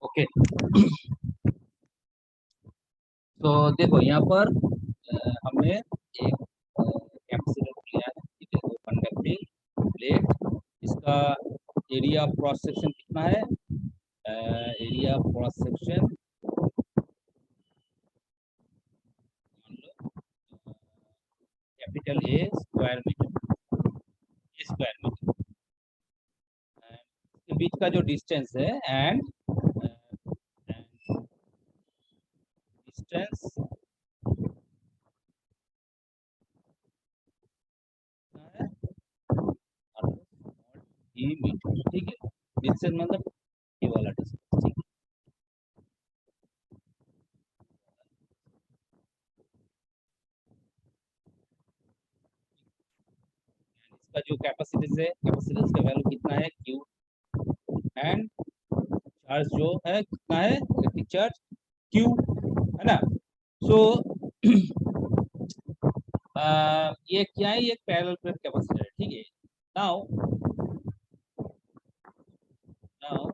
Okay, तो देखो यहाँ पर हमने एक कैपेसिटर लिया है, ठीक है, तो कंडक्टिंग प्लेट, इसका एरिया ऑफ क्रॉस सेक्शन कितना है? Area of cross section capital A square metre, इसके बीच का जो डिस्टेंस है एंड डिस्टेंस ई मीटर, ठीक है, डिस्टेंस मतलब ये वाला डिस्टेंस, ठीक है। इसका जो कैपेसिटेंस है, कैपेसिटेंस का वैल्यू कितना है? क्यू, एंड चार्ज जो है कितना है? इलेक्ट्रिक चार्ज क्यू, है ना। सो ये क्या है? ये पैरेलल प्लेट कैपेसिटर है, ठीक है। Now now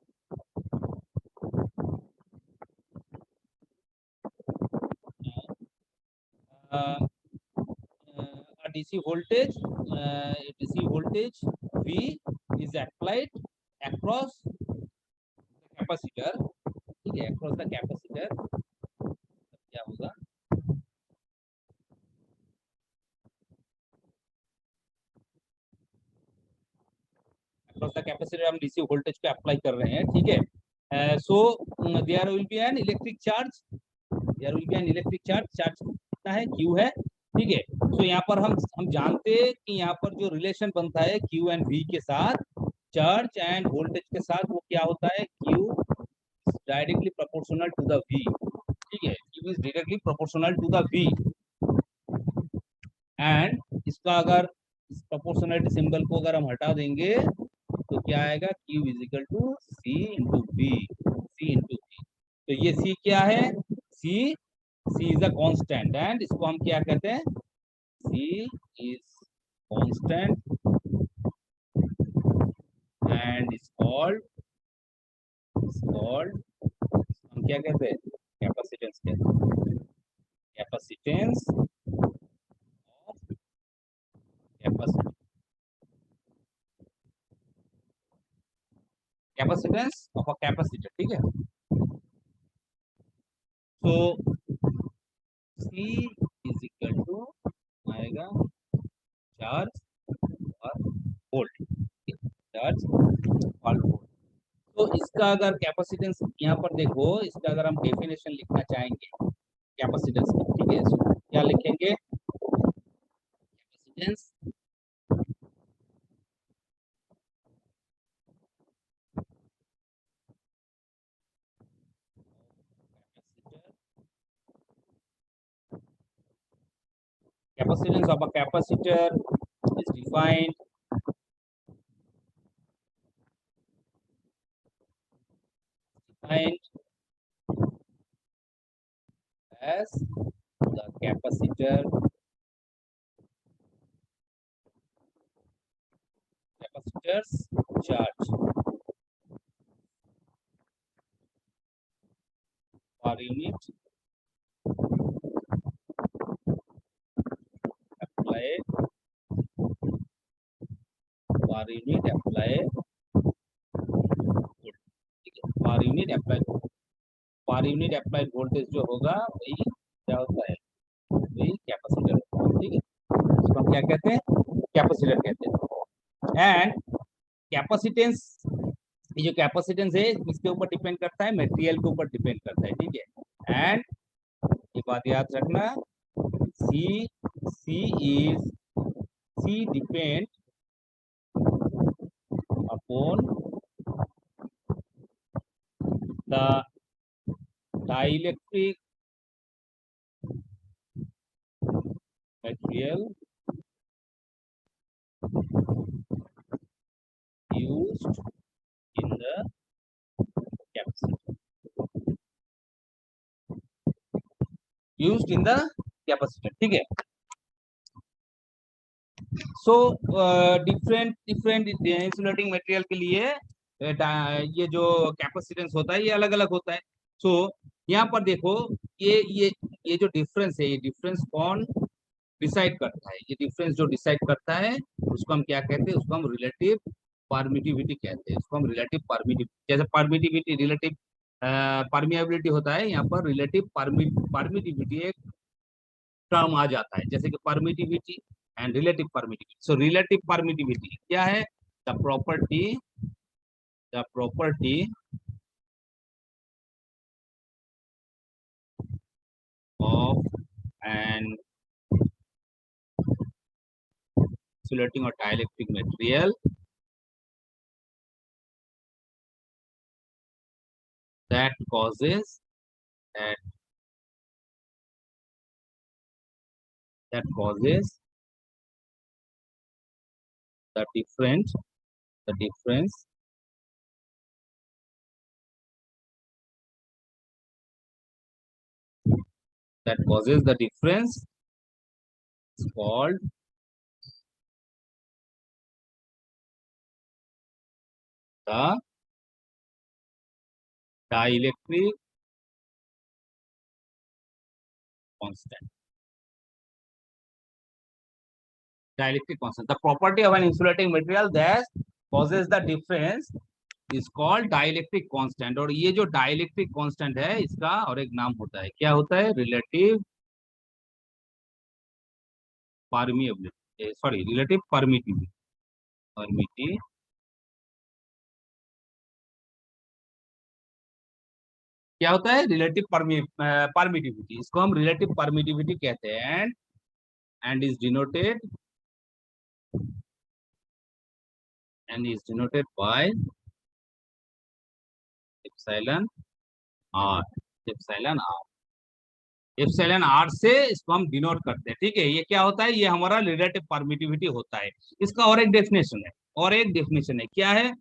DC voltage, DC voltage V is applied across the capacitor, ठीक है, across the capacitor, क्या होगा? across the capacitor हम DC voltage पे अप्लाई कर रहे हैं, ठीक है। सो there will be an electric charge, there will be an electric charge, charge कितना है? Q है, ठीक है। तो यहाँ पर हम जानते हैं कि यहाँ पर जो रिलेशन बनता है Q एंड V के साथ, चार्ज एंड वोल्टेज के साथ, वो क्या होता है? Q directly proportional to the V, ठीक है, Q is directly proportional to the V, and इसका अगर इस प्रोपोर्शनलिटी सिंबल को अगर हम हटा देंगे तो क्या आएगा? Q is equal to C into V, C into V। तो ये C क्या है? C is a constant, and इसको हम क्या कहते हैं? C is constant and is called हम क्या कहते हैं? कैपेसिटेंस कहते हैं, capacitance of capacitor, capacitance of a capacitor, ठीक है। तो C इज इक्वल टू आएगा चार्ज और वोल्ट, चार्ज और वोल्ट। तो इसका अगर कैपेसिटेंस यहाँ पर देखो, इसका अगर हम डेफिनेशन लिखना चाहेंगे कैपेसिटेंस का, ठीक है, so क्या लिखेंगे? Capacitance capacitance of a capacitor is defined as the capacitor's charge per unit applied, per unit applied, per unit applied, per per unit applied voltage जो होगा वही क्या होता है, वही कैपेसिटर होता है। ठीक है, इसको हम क्या कहते हैं, कैपेसिटर कहते हैं। एंड कैपेसिटेंस, ये जो कैपेसिटेंस है किसके ऊपर डिपेंड करता है, मटेरियल के ऊपर डिपेंड करता है। ठीक है, एंड ये बात याद रखना, C C is C depend upon the dielectric material used in the capacitor, used in the capacitor। ठीक है, so different different insulating material के लिए ये जो कैपेसिटेंस होता है ये अलग अलग होता है। सो यहाँ पर देखो, ये जो डिफरेंस है, ये डिफरेंस कौन डिसाइड करता है, ये डिफरेंस जो डिसाइड करता है उसको हम क्या कहते हैं, उसको हम रिलेटिव परमिटिविटी कहते हैं। इसको हम रिलेटिव परमिटिविटी, जैसे परमिटिविटी रिलेटिव परमिएबिलिटी होता है, यहाँ पर रिलेटिव परमिटिविटी एक टर्म आ जाता है, जैसे कि permittivity and relative permittivity. So relative permittivity क्या है, the property of an insulating or dielectric material that causes that causes the difference that causes the difference is called the dielectric constant। Dielectric constant, the property of an insulating material that causes the difference is called dielectric constant। और ये जो dielectric constant है इसका और एक नाम होता है, क्या होता है, relative permeability, sorry relative permittivity क्या होता है, रिलेटिव परमिटिविटी, इसको हम रिलेटिव परमिटिविटी कहते हैं। And is denoted by epsilon R. Epsilon R से इसको हम डिनोट करते हैं। ठीक है, ये क्या होता है, ये हमारा रिलेटिव परमिटिविटी होता है। इसका और एक डेफिनेशन है, क्या है,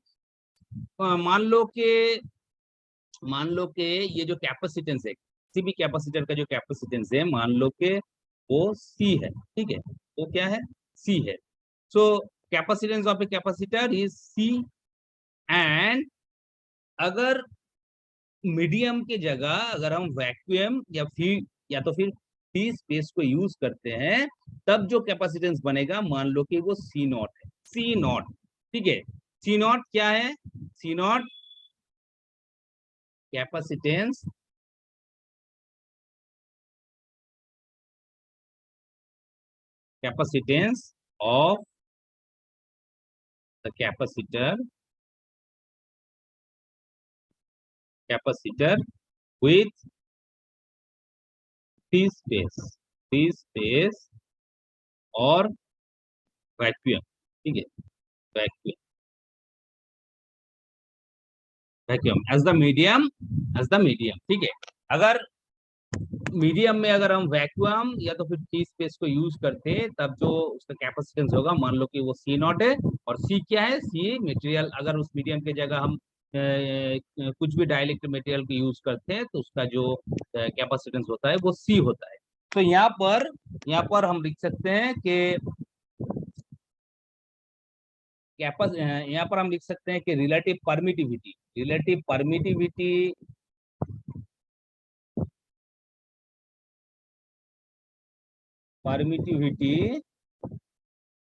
मान लो कि ये जो कैपेसिटेंस है, किसी भी कैपेसिटर का जो कैपेसिटेंस है, मान लो कि वो सी है। ठीक है, वो क्या है, सी है। So capacitance of a capacitor is C. And अगर मीडियम के जगह अगर हम वैक्यूम या तो फिर फ्री स्पेस को यूज करते हैं, तब जो कैपेसिटेंस बनेगा मान लो कि वो सी नॉट है, सी नॉट। ठीक है, सी नॉट क्या है, C naught capacitance of the capacitor with free space और वैक्यूम। ठीक है, वैक्यूम एज द मीडियम, ठीक है, अगर मीडियम में अगर हम वैक्यूम या तो फिर फ्री स्पेस को यूज करते हैं, तब जो उसका कैपेसिटेंस होगा, मान लो कि वो सी नॉट है। और सी क्या है, सी मटेरियल, अगर उस मीडियम की जगह हम कुछ भी डाइलेक्ट्रिक मटेरियल को यूज करते हैं तो उसका जो कैपेसिटेंस होता है वो सी होता है। तो यहाँ पर हम लिख सकते हैं कि यहाँ पर हम लिख सकते हैं कि रिलेटिव परमिटिविटी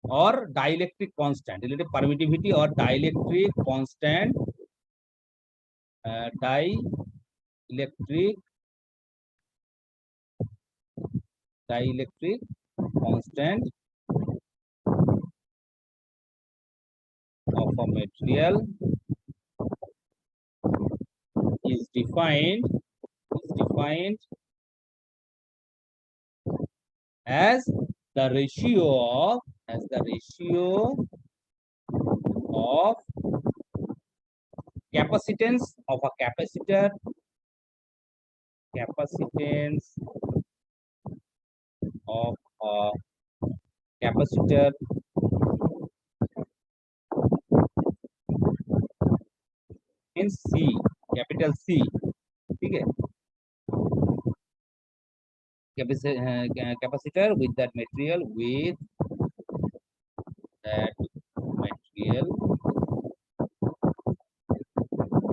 और डाइलेक्ट्रिक कांस्टेंट, रिलेटिव परमिटिविटी और dielectric constant, electric dielectric constant of a material is defined as the ratio of capacitance of a capacitor of a capacitor in C, capital C, ठीक है, capacitor with that material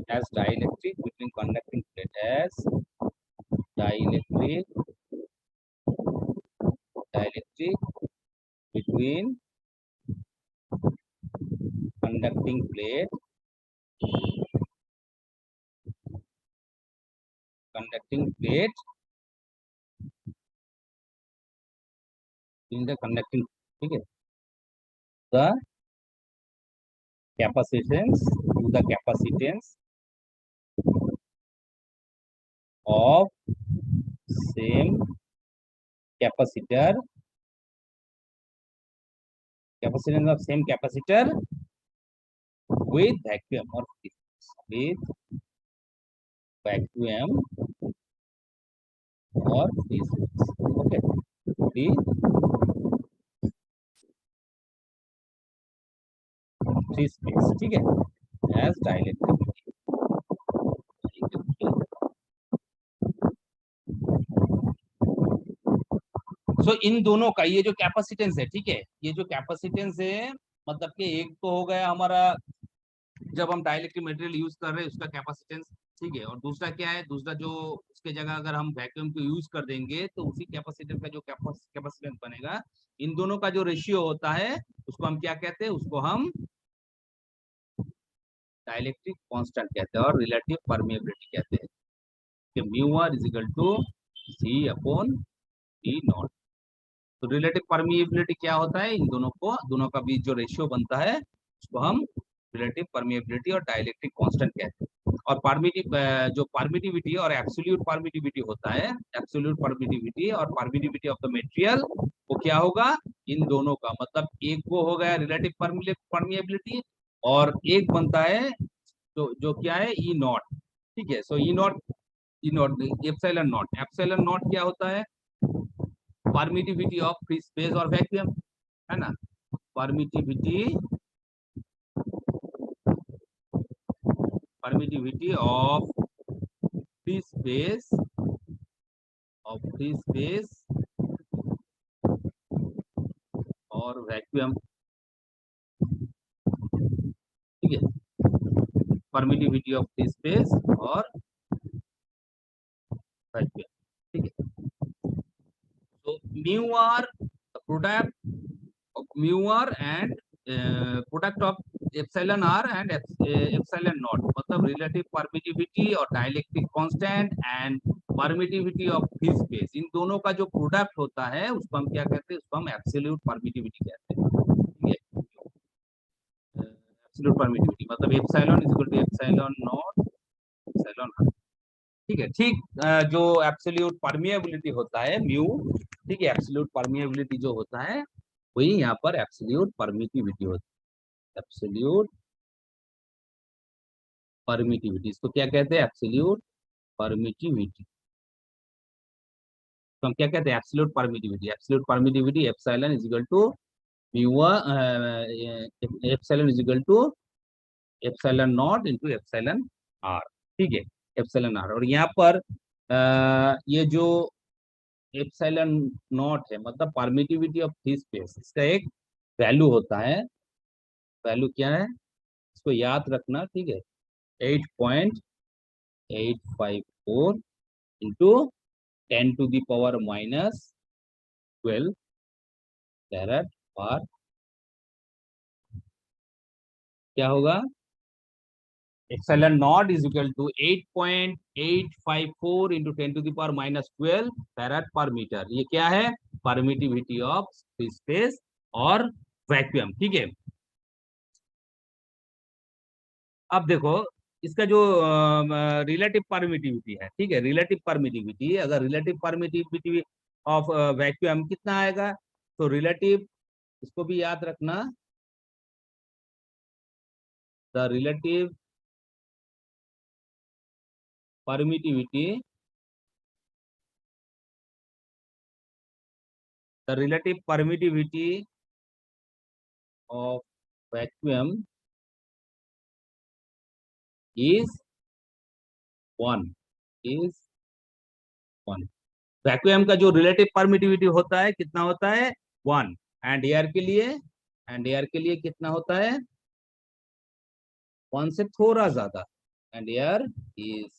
as dielectric between conducting plate, as dielectric between conducting plate in the conducting, ठीक है, the capacitance of same capacitor with vacuum or with vacuum or free space, okay, free space, ठीक है, as dielectric. सो इन दोनों का ये जो capacitance है, ठीक है, ये जो कैपेसिटेंस है मतलब कि एक तो हो गया हमारा जब हम डाइलेक्ट्रिक मटेरियल यूज कर रहे हैं उसका कैपेसिटेंस, ठीक है, और दूसरा क्या है, दूसरा जो उसके जगह अगर हम वैक्यूम को यूज कर देंगे तो उसी कैपेसिटेंस का जो कैपेसिटेंस बनेगा, इन दोनों का जो रेशियो होता है उसको हम क्या कहते हैं, उसको हम डाइलेक्ट्रिक कांस्टेंट कहते हैं और रिलेटिव परमेबिलिटी कहते हैं कि mu R is equal to C upon E naught. तो रिलेटिव परमिएबिलिटी क्या होता है, इन दोनों का बीच जो रेशियो बनता है उसको हम रिलेटिव परमिएबिलिटी और डाइलेक्ट्रिक कांस्टेंट कहते हैं। और जो परमिटिविटी और एब्सोल्यूट परमिटिविटी होता है, एब्सोल्यूट परमिटिविटी और परमिटिविटी ऑफ द मटेरियल, वो क्या होगा, इन दोनों का मतलब एक वो हो गया रिलेटिव परमिएबिलिटी और एक बनता है जो क्या है ई नॉट, ठीक है। So E naught epsilon naught क्या होता है, परमिटिविटी ऑफ फ्री स्पेस और वैक्यूम, है ना, परमिटिविटी ऑफ फ्री स्पेस और वैक्यूम, ठीक है, परमिटिविटी ऑफ फ्री स्पेस और वैक्यूम, ठीक है। तो mu R product of mu r and product of epsilon r and epsilon naught, मतलब relative permittivity और dielectric constant and permittivity of free space, इन दोनों का जो प्रोडक्ट होता है उसको हम क्या कहते हैं, उसको हम एब्सोल्यूट परमिटिविटी कहते हैं, ठीक है। एब्सोल्यूट परमिटिविटी मतलब epsilon is equal to epsilon naught epsilon r, ठीक है, ठीक। जो एब्सोल्यूट परमिएबिलिटी होता है म्यू, ठीक है, एब्सोल्यूट परमिएबिलिटी जो होता है वही यहाँ पर एब्सोल्यूट परमिटिविटी होती है, एब्सोल्यूट परमिटिविटी, इसको क्या कहते हैं, एब्सोल्यूट परमिटिविटी, तो हम क्या कहते हैं, absolute permittivity epsilon is equal to mu, epsilon is equal to epsilon naught into epsilon R, ठीक है, एप्सिलॉन आर। और यहाँ पर ये जो एप्सिलॉन नॉट है मतलब परमिटिविटी ऑफ फ्री स्पेस, इसका एक वैल्यू होता है, वैल्यू क्या है इसको याद रखना, ठीक है, 8.854 into 10 to the power minus 12 caret पर क्या होगा epsilon naught is equal to 8.854 into 10⁻⁻12 farad per metre. ये क्या है? परमिटिविटी ऑफ फ्री स्पेस और वैक्यूम। ठीक है, अब देखो इसका जो रिलेटिव परमिटिविटी है, ठीक है, रिलेटिव परमिटिविटी, अगर रिलेटिव परमिटिविटी ऑफ वैक्यूम कितना आएगा, तो रिलेटिव, इसको भी याद रखना, the relative permittivity, the relative permittivity of vacuum is 1, is 1। Vacuum का जो रिलेटिव परमिटिविटी होता है कितना होता है? 1। एंड एयर के लिए, एंड एयर के लिए कितना होता है? 1 से थोड़ा ज्यादा, एंड एयर इज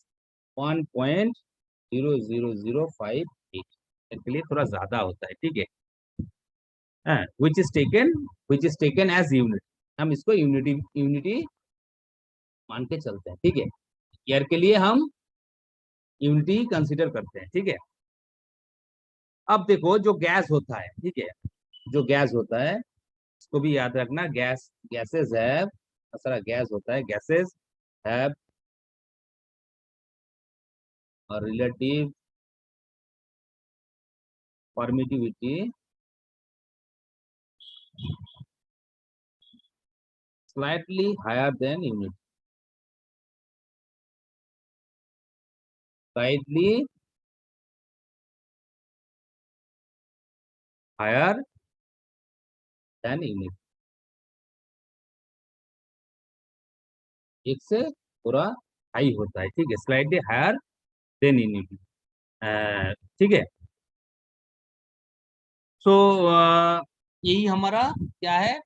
1.00058, के लिए थोड़ा ज्यादा होता है। ठीक है, which is taken as unit, हम इसको यूनिटी यूनिटी मान के चलते हैं। ठीक है, एयर के लिए हम यूनिटी कंसीडर करते हैं। ठीक है, अब देखो जो गैस होता है, ठीक है, जो गैस होता है इसको भी याद रखना, गैसेस हैव, सारा गैस होता है, gases have a relative permittivity slightly higher than unit, slightly higher than unit, एक से पूरा हाई होता है। ठीक है, स्लाइटली हायर देन यूनिट। ठीक है, सो यही हमारा क्या है,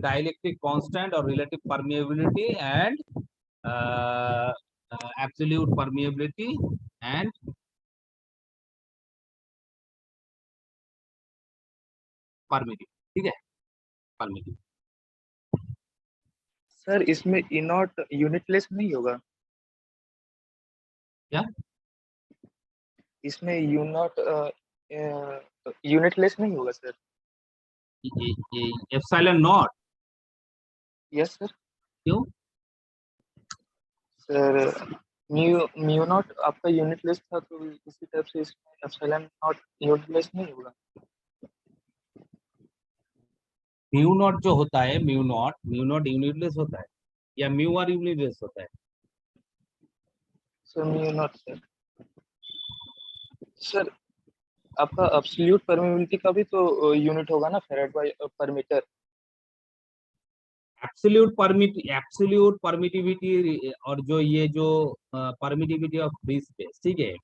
डाइलेक्ट्रिक कांस्टेंट और relative permeability and absolute permeability and primitive. ठीक है, परमिटिव। सर इसमें ई नॉट यूनिटलेस नहीं होगा? क्या? इसमें यू नॉट यूनिटलेस नहीं होगा sir? Epsilon not? Yes sir. क्यों? सर म्यू म्यू नॉट आपका यूनिटलेस था, तो इसी टाइप से इसमें एप्सिलॉन नॉट यूनिटलेस नहीं होगा? म्यू नॉट जो होता है, म्यू नॉट यूनिटलेस होता है या म्यू आर यूनिटलेस होता है? Sir mu naught sir. Sir आपका एब्सोल्यूट परमेबिलिटी का भी तो यूनिट होगा ना, फैराड बाय पर मीटर? एब्सोल्यूट परमिटिविटी और जो ये जो परमिटिविटी ऑफ फ्री स्पेस, ठीक है,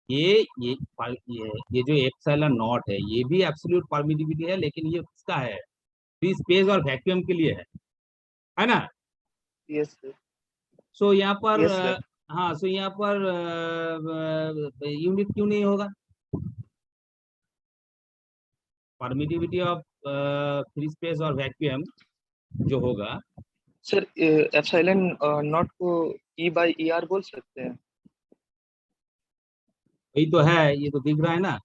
ये जो एप्सिलॉन नॉट है ये भी एब्सोल्यूट परमिटिविटी है, लेकिन ये किसका है? फ्री स्पेस और वैक्यूम के लिए है ना? Yes sir. सो यहाँ पर यस सर। हाँ, सो यहाँ पर यूनिट क्यों नहीं होगा? परमिटिविटी ऑफ फ्री स्पेस और वैक्यूम जो होगा, सर एप्सिलॉन नॉट को ई बाई ई आर बोल सकते हैं? वही तो है, ये तो दिख रहा है ना।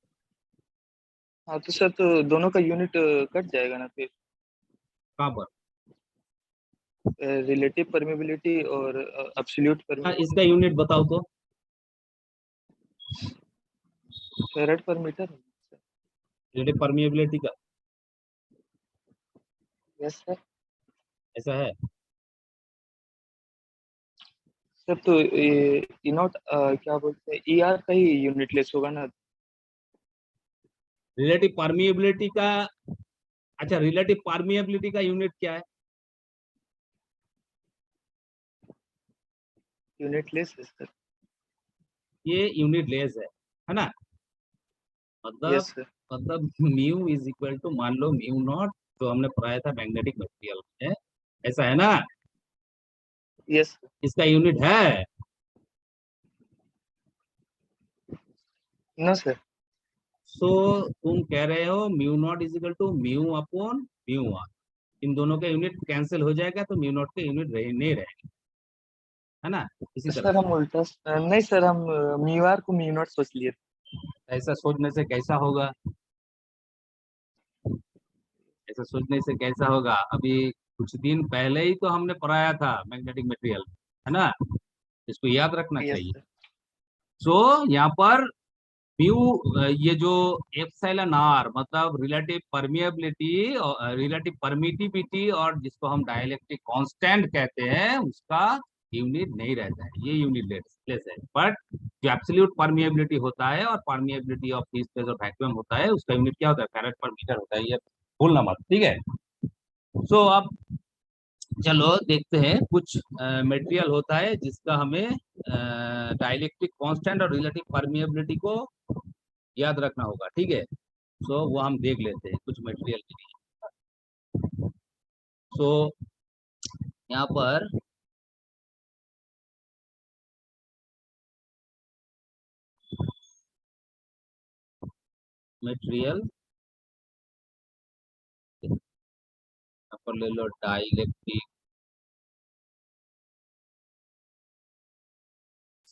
हाँ तो सर, तो दोनों का यूनिट कट जाएगा ना फिर, कहाँ पर? रिलेटिव परमेबिलिटी और एब्सोल्यूट इसका परमेबिलिटी। यूनिट बताओ तो। Farad per metre. Relative permeability का यस सर। ऐसा है? सर तो ई नॉट क्या बोलते हैं, ई आर का ही यूनिटलेस होगा ना? रिलेटिव परमिएबिलिटी का, अच्छा, रिलेटिव परमिएबिलिटी का यूनिट क्या है? यूनिटलेस है सर। ये यूनिट लेस है ना? मतलब yes sir. Mu is equal to, मान लो म्यू नॉट जो हमने पढ़ाया था मैग्नेटिक मटेरियल में, ऐसा है ना? Yes sir. इसका यूनिट है? No sir. सो तुम कह रहे हो mu naught is equal to mu upon mu R, इन दोनों का यूनिट कैंसिल हो जाएगा तो म्यू नॉट का यूनिट नहीं रहेगा। है ना, इसी तरह सर से। हम उल्टा नहीं सर, हम म्यू आर को म्यू नॉट सोच लिए थे। ऐसा सोचने से कैसा होगा, ऐसा सोचने से कैसा होगा, अभी कुछ दिन पहले ही तो हमने पढ़ाया था मैग्नेटिक मटेरियल, है ना, इसको याद रखना यस चाहिए। सर। सो यहाँ पर म्यू, ये जो एप्सिलॉन आर मतलब रिलेटिव परमिएबिलिटी और रिलेटिव परमिटिविटी, और जिसको हम डाइलेक्ट्रिक कांस्टेंट कहते हैं, उसका यूनिट नहीं रहता है, ये यूनिट लेस है। बट जो एब्सोल्यूट परमिएबिलिटी होता है और परमिएबिलिटी ऑफ फ्री स्पेस और वैक्यूम होता है, उसका यूनिट क्या होता है, फैराड पर मीटर होता है, ये भूलना मत, ठीक है। सो अब चलो देखते हैं, कुछ मटेरियल होता है जिसका हमें डाइलेक्ट्रिक कांस्टेंट और रिलेटिव परमिएबिलिटी को याद रखना होगा, ठीक है। सो वो हम देख लेते हैं कुछ मटेरियल के लिए। सो यहाँ पर मटेरियल, यहाँ पर ले लो dielectric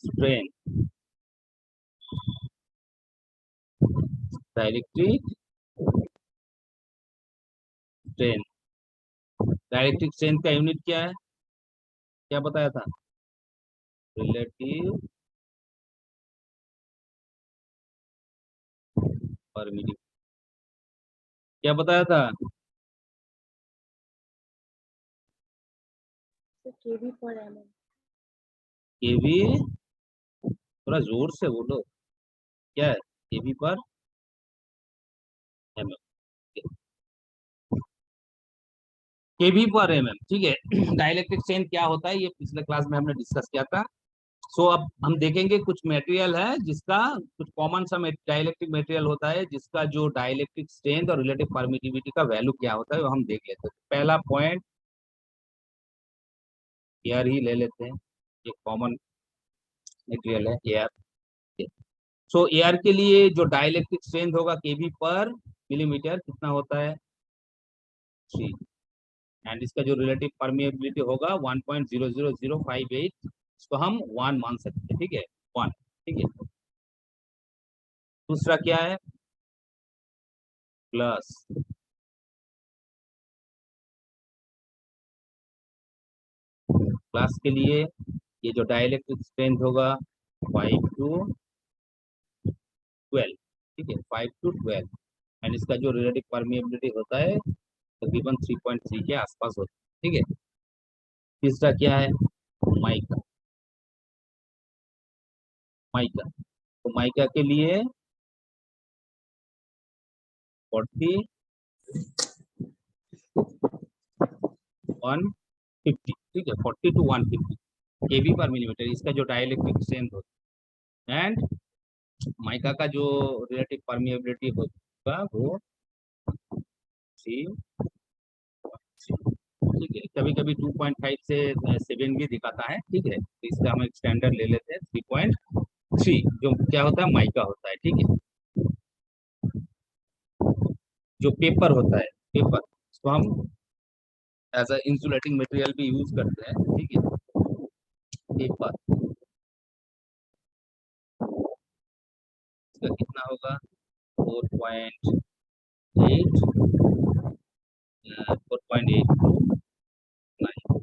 strain, dielectric strain, dielectric strain का यूनिट क्या है, क्या बताया था, रिलेटिव परमिटिविटी, क्या बताया था, केवी पर एमएम। केवी, थोड़ा जोर से बोलो, क्या है, केवी पर एमएम, केवी पर एमएम, ठीक है। डाइलेक्ट्रिक स्ट्रेन क्या होता है, ये पिछले क्लास में हमने डिस्कस किया था। सो अब हम देखेंगे कुछ मटेरियल है जिसका, कुछ कॉमन सा डाइलेक्ट्रिक मटेरियल होता है जिसका जो डाइलेक्ट्रिक स्ट्रेंथ और रिलेटिव परमिटिविटी का वैल्यू क्या होता है, वो हम देख लेते हैं। पहला पॉइंट एयर ही ले लेते हैं, ये कॉमन मटेरियल है एयर। सो एयर के लिए जो डाइलेक्ट्रिक स्ट्रेंथ होगा केवी पर मिलीमीटर कितना होता है, 3, एंड इसका जो रिलेटिव परमिएबिलिटी होगा 1.00058, इसको हम 1 मान सकते हैं, ठीक है, 1, ठीक है। दूसरा क्या है, प्लस, क्लास के लिए ये जो डाइलेक्ट्रिक स्ट्रेंथ होगा 5 टू 12, ठीक है, 5 टू 12, एंड इसका जो रिलेटिव परमिएबिलिटी होता है तकरीबन 3.3 के आसपास होता है, ठीक है। तीसरा क्या है, माइका, माइका, तो माइका के लिए 40 150, ठीक है, 40 टू 150 केवी पर मिलीमीटर, इसका जो डाइलेक्ट्रिक स्ट्रेंथ होता है, एंड माइका का जो रिलेटिव परमिएबिलिटी होगा वो 3, ठीक है, कभी कभी 2.5 से 7 भी दिखाता है, ठीक है, तो इसका हम एक स्टैंडर्ड ले लेते हैं 3.3, जो क्या होता है, माइका होता है, ठीक है। जो पेपर होता है, पेपर, इसको हम एज अ इंसुलेटिंग मटेरियल भी यूज करते हैं, ठीक है, पेपर, इसका कितना होगा, 4.8, 4.8 टू 9,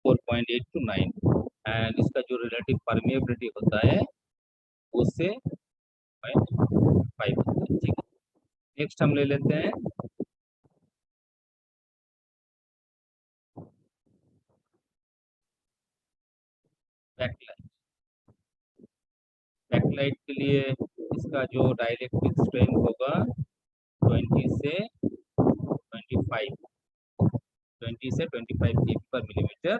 4.8 टू 9, एंड इसका जो रिलेटिव परमिएबिलिटी होता है उससे 0.5 होता है, ठीक है। नेक्स्ट हम ले लेते हैं बैकलाइट, बैकलाइट के लिए इसका जो डाइलेक्ट्रिक स्ट्रेंथ होगा 20 से 25, 20 से 25 केवी पर मिलीमीटर,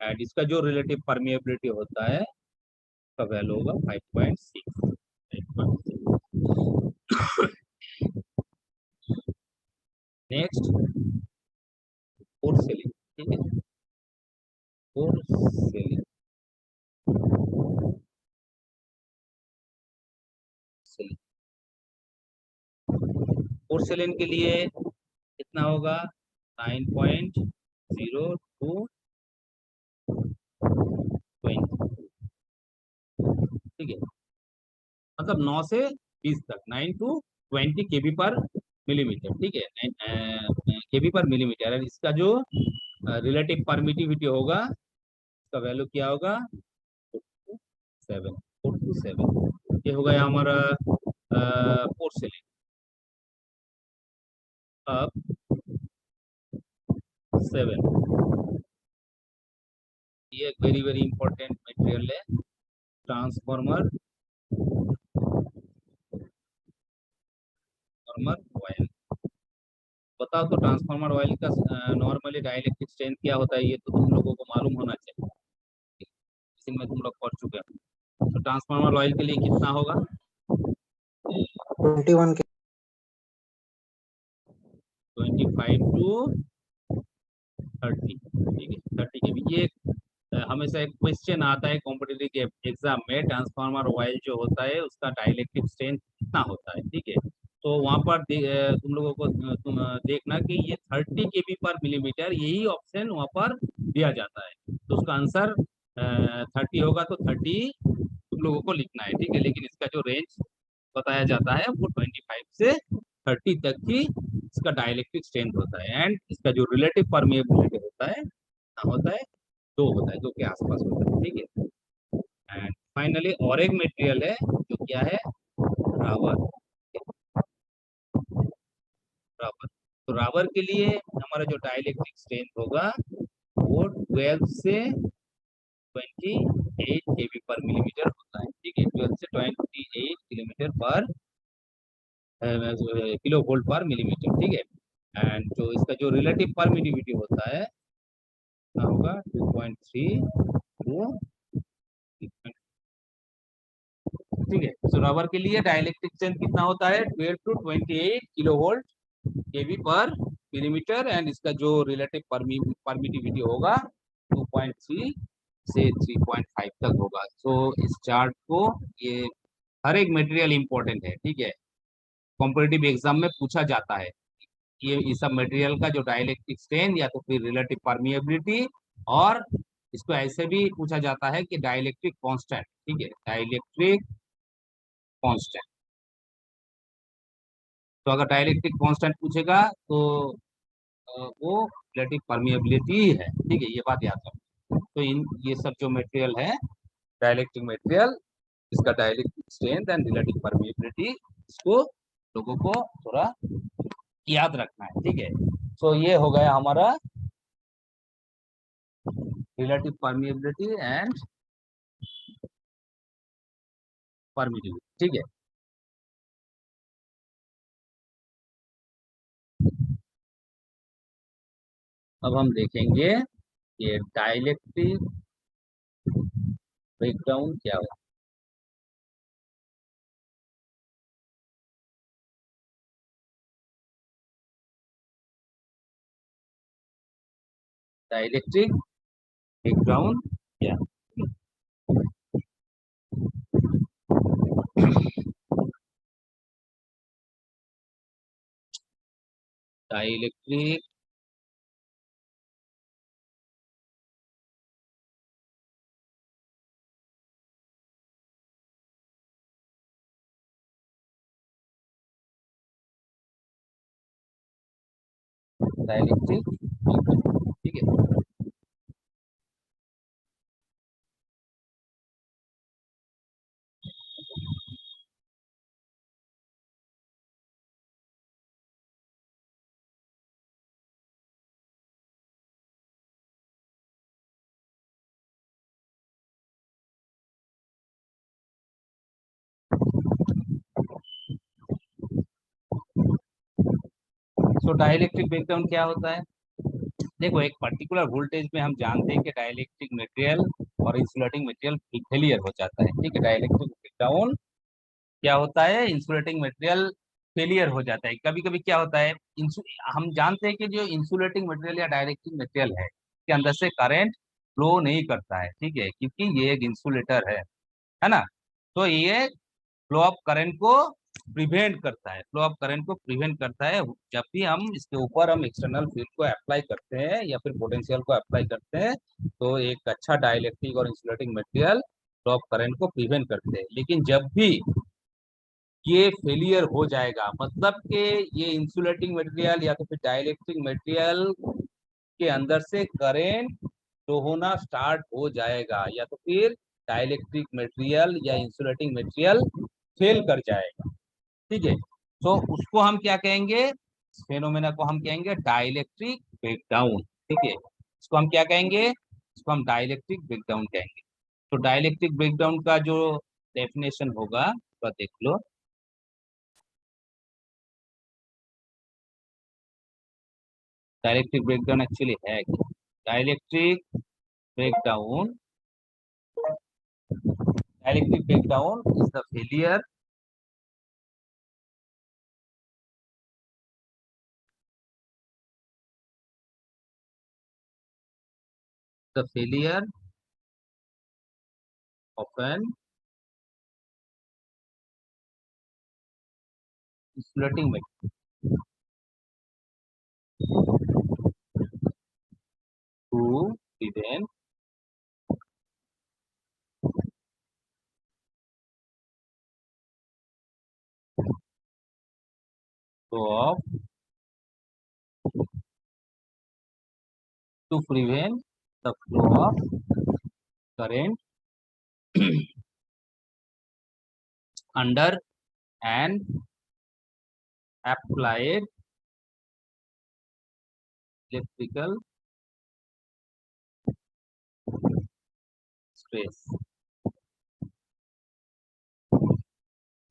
एंड इसका जो रिलेटिव परमिएबिलिटी होता है उसका वैल्यू होगा 5.6, 5.6। नेक्स्ट पोर्सेलिन, ठीक है, पोर्सेलिन, पोर्सेलिन के लिए कितना होगा, 9.02 20, ठीक है, मतलब 9 से 20 तक, 9 to 20 केबी पर मिलीमीटर, ठीक है, केबी पर मिलीमीटर। और इसका जो रिलेटिव परमिटिविटी होगा, इसका वैल्यू क्या होगा, 7, 4 to 7। ये होगा हमारा पोर्सिलेन। अब 7, ये एक वेरी वेरी इंपॉर्टेंट मटेरियल है, ट्रांसफॉर्मर ऑयल। बताओ तो ट्रांसफॉर्मर ऑयल का नॉर्मली डाइलेक्ट्रिक स्ट्रेंथ क्या होता है, ये तो तुम लोगों को मालूम होना चाहिए, इसी में तुम लोग पढ़ चुके हो। तो ट्रांसफॉर्मर ऑयल के लिए कितना होगा, 21 के 25 to 30, ठीक है, 30 के भी। ये हमेशा एक क्वेश्चन आता है कॉम्पिटिटिव एग्जाम में, ट्रांसफार्मर ऑयल जो होता है उसका डाइलेक्ट्रिक स्ट्रेंथ कितना होता है, ठीक है। तो वहां पर तुम लोगों को देखना कि ये 30 केबी पर मिलीमीटर, यही ऑप्शन वहां पर दिया जाता है। तो उसका आंसर 30 होगा, तो 30 तुम लोगों को लिखना है, ठीक है। लेकिन इसका जो रेंज बताया जाता है वो 25 से 30 तक की इसका डाइलेक्ट्रिक स्ट्रेंथ होता है। एंड इसका जो रिलेटिव परमिएबिलिटी होता है, कितना होता है, 2 होता है, 2 के आसपास होता है, ठीक है। एंड फाइनली और एक मटेरियल है जो क्या है, राबर। राबर, तो राबर के लिए हमारा जो डाइलेक्ट्रिक स्ट्रेंथ होगा वो 12 से 28 केबी पर मिलीमीटर होता है, ठीक है, 12 से 28 किलोमीटर पर किलो वोल्ट पर मिलीमीटर, ठीक है। एंड जो इसका जो रिलेटिव परमिटिविटी होता है कितना होगा, 2.3 टू, ठीक है। सो रबर के लिए डाइलेक्ट्रिक स्ट्रेंथ कितना होता है, 12 to 28 किलो वोल्ट केवी पर मिलीमीटर। एंड इसका जो रिलेटिव परमिटिविटी होगा 2.3 से 3.5 तक होगा। सो इस चार्ट को, ये हर एक मटेरियल इंपॉर्टेंट है, ठीक है, कॉम्पिटिटिव एग्जाम में पूछा जाता है। ये सब मटेरियल का जो डाइलेक्ट्रिक स्ट्रेंथ या तो फिर रिलेटिव परमिएबिलिटी, और इसको ऐसे भी पूछा जाता है कि डाइलेक्ट्रिक कांस्टेंट, ठीक है, डाइलेक्ट्रिक कांस्टेंट। तो अगर डाइलेक्ट्रिक कांस्टेंट पूछेगा तो वो रिलेटिव परमिएबिलिटी है, ठीक है, ये बात याद रखो। तो ये सब जो मटेरियल है डाइलेक्ट्रिक मटेरियल, इसका dielectric strength and relative permeability, इसको लोगों को थोड़ा याद रखना है, ठीक है। सो ये हो गया हमारा रिलेटिव परमिएबिलिटी एंड परमिटिविटी, ठीक है। अब हम देखेंगे ये डाइलेक्ट्रिक ब्रेकडाउन क्या होता है। डाइलेक्ट्रिक ब्रेकडाउन क्या, डाइलेक्ट्रिक डाइलेक्ट्रिक, ठीक है। सो डाइलेक्ट्रिक ब्रेकडाउन क्या होता है, देखो एक पर्टिकुलर वोल्टेज में हम जानते हैं कि डाइलेक्ट्रिक मटेरियल और इंसुलेटिंग मटेरियल फेलियर हो जाता है, ठीक है। डाइलेक्ट्रिक ब्रेकडाउन क्या होता है, इंसुलेटिंग मटेरियल फेलियर हो जाता है। कभी कभी क्या होता है, हम जानते हैं कि जो इंसुलेटिंग मटेरियल या डाइलेक्ट्रिक मटेरियल है के अंदर से करंट फ्लो नहीं करता है, ठीक है, क्योंकि ये एक इंसुलेटर है ना। तो ये फ्लो ऑफ करंट को प्रिवेंट करता है, फ्लो ऑफ करंट को प्रिवेंट करता है। जब भी हम इसके ऊपर हम एक्सटर्नल फील्ड को अप्लाई करते हैं या फिर पोटेंशियल को अप्लाई करते हैं, तो एक अच्छा डाइलेक्ट्रिक और insulating material flow of current को प्रिवेंट करते हैं। लेकिन जब भी ये फेलियर हो जाएगा, मतलब कि ये इंसुलेटिंग मटेरियल या तो फिर डाइलेक्ट्रिक मटेरियल के अंदर से करंट फ्लो होना स्टार्ट हो जाएगा, या तो फिर डाइलेक्ट्रिक मटेरियल या इंसुलेटिंग मटेरियल फेल कर जाएगा, ठीक है। तो उसको हम क्या कहेंगे, फेनोमेना को हम कहेंगे डाइलेक्ट्रिक ब्रेकडाउन, ठीक है। इसको हम क्या कहेंगे, इसको हम डाइलेक्ट्रिक ब्रेकडाउन कहेंगे। तो डाइलेक्ट्रिक ब्रेकडाउन का जो डेफिनेशन होगा वह देख लो। डाइलेक्ट्रिक ब्रेकडाउन एक्चुअली है क्या? Dielectric breakdown, dielectric breakdown is the failure the failure of an insulating material to prevent flow of to prevent the flow of current under an applied electrical stress,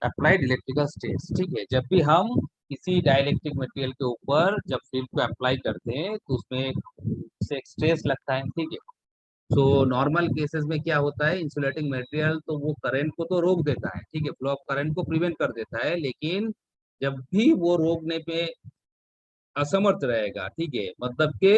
applied electrical stress, ठीक है। जब भी हम किसी dielectric material के ऊपर जब field को अप्लाई करते हैं तो उसमें से एक स्ट्रेस लगता है, ठीक है। तो नॉर्मल केसेस में क्या होता है, इंसुलेटिंग मटेरियल तो वो करंट को तो रोक देता है, ठीक है, फ्लो ऑफ करंट को प्रिवेंट कर देता है। लेकिन जब भी वो रोकने पे असमर्थ रहेगा, ठीक है, मतलब कि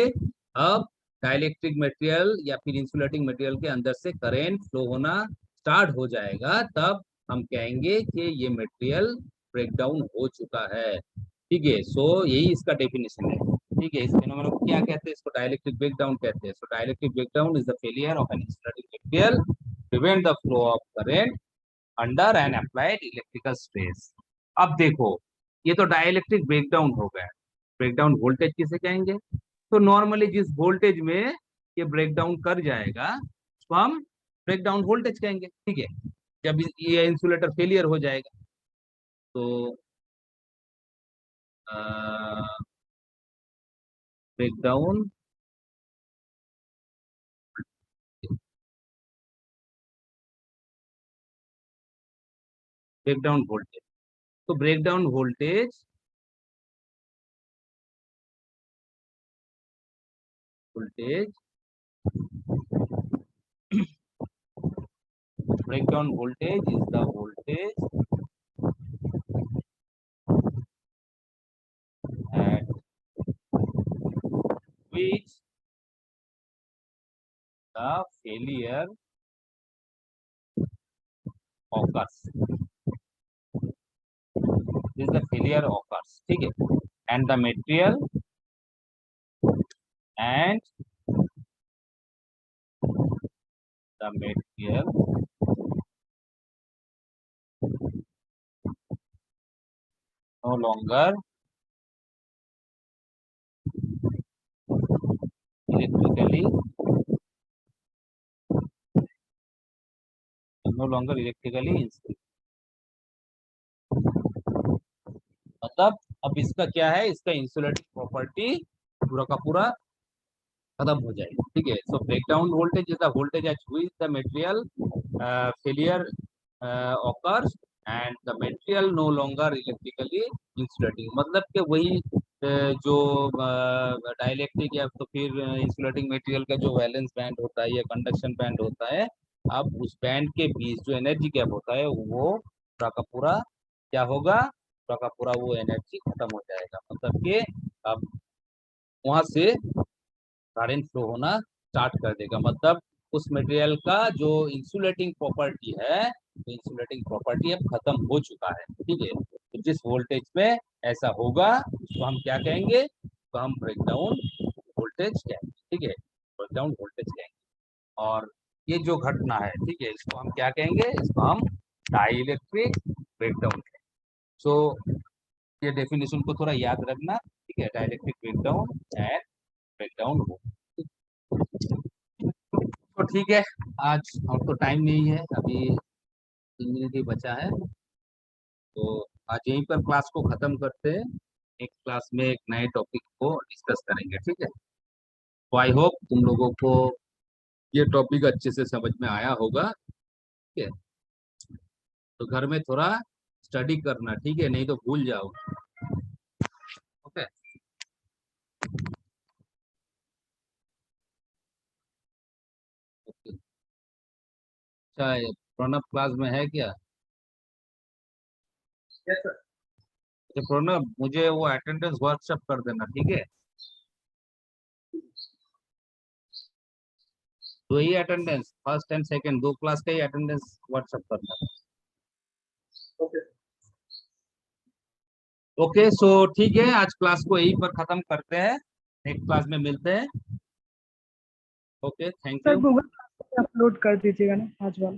अब डाइलेक्ट्रिक मटेरियल या फिर इंसुलेटिंग मटेरियल के अंदर से करंट फ्लो होना स्टार्ट हो जाएगा, तब हम कहेंगे कि ये मटेरियल ब्रेकडाउन हो चुका है, ठीक है। सो यही इसका डेफिनेशन है, ठीक है। इस फेनोमेनन को क्या कहते हैं, इसको डाइलेक्ट्रिक ब्रेकडाउन कहते हैं। So dielectric breakdown is the failure of an insulating material prevent the flow of current under an applied electrical stress. अब देखो, ये तो डाइलेक्ट्रिक ब्रेकडाउन हो गया। ब्रेकडाउन वोल्टेज किसे कहेंगे, तो नॉर्मली जिस वोल्टेज में ये ब्रेकडाउन कर जाएगा उसको हम ब्रेकडाउन वोल्टेज कहेंगे, ठीक है। जब ये इंसुलेटर फेलियर हो जाएगा तो ब्रेकडाउन ब्रेकडाउन वोल्टेज, तो breakdown voltage voltage breakdown voltage is the voltage at which the failure occurs. This is the failure occurs, ठीक है। And the material and the material no longer electrically insulated। मतलब अब इसका क्या है, इसका insulating property पूरा का पूरा खत्म हो जाएगी, ठीक है। So breakdown voltage is the voltage at which the material failure occurs and the material no longer electrically insulating, मतलब कि वही जो डाइलेक्ट्रिक या तो फिर इंसुलेटिंग मटेरियल का जो वैलेंस बैंड होता है या कंडक्शन बैंड होता है, अब उस बैंड के बीच जो एनर्जी गैप होता है वो पूरा का पूरा क्या होगा, पूरा का पूरा वो एनर्जी खत्म हो जाएगा, मतलब कि अब वहां से करंट फ्लो होना स्टार्ट कर देगा। मतलब उस मटेरियल का जो इंसुलेटिंग प्रॉपर्टी है, तो इंसुलेटिंग प्रॉपर्टी अब खत्म हो चुका है, ठीक है। तो जिस वोल्टेज पे ऐसा होगा उसको हम क्या कहेंगे, तो हम ब्रेकडाउन वोल्टेज कहेंगे, ठीक है, ब्रेकडाउन वोल्टेज कहेंगे। और ये जो घटना है, ठीक है, इसको हम क्या कहेंगे, इसको हम डाई इलेक्ट्रिक ब्रेकडाउन कहेंगे। सो ये डेफिनेशन को थोड़ा याद रखना, ठीक है, dielectric breakdown and breakdown हो। तो ठीक है, आज और तो टाइम नहीं है, अभी 3 मिनट ही बचा है, तो आज यहीं पर क्लास को खत्म करते हैं। नेक्स्ट क्लास में एक नए टॉपिक को डिस्कस करेंगे, ठीक है। तो आई होप तुम लोगों को ये टॉपिक अच्छे से समझ में आया होगा, ठीक है। तो घर में थोड़ा स्टडी करना, ठीक है, नहीं तो भूल जाओगे, ओके। अच्छा, ये प्रणब क्लास में है क्या? तो प्रणब, मुझे वो अटेंडेंस व्हाट्सएप कर देना, ठीक है। दो ही attendance, first and second, 2 class का ही अटेंडेंस व्हाट्सएप करना। ओके, सो ठीक है, आज क्लास को यहीं पर खत्म करते हैं, नेक्स्ट क्लास में मिलते हैं। Okay, thank sir you. Google पे अपलोड कर दीजिएगा ना आज वाला।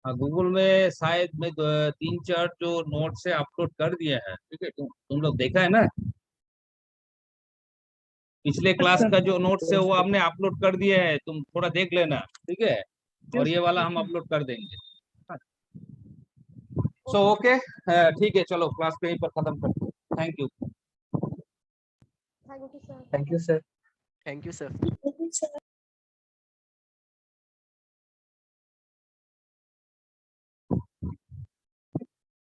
हाँ, गूगल में शायद मैं 3-4 जो नोट्स है अपलोड कर दिए हैं, ठीक है, तुम लोग देखा है ना, पिछले क्लास सर का जो नोट्स है वो हमने अपलोड कर दिए हैं, तुम थोड़ा देख लेना, ठीक है, और ये वाला हम अपलोड कर देंगे। सो ओके, ठीक है, चलो क्लास को यहीं पर खत्म करते हैं, thank you. Thank you, sir. Thank you, sir. Thank you, sir.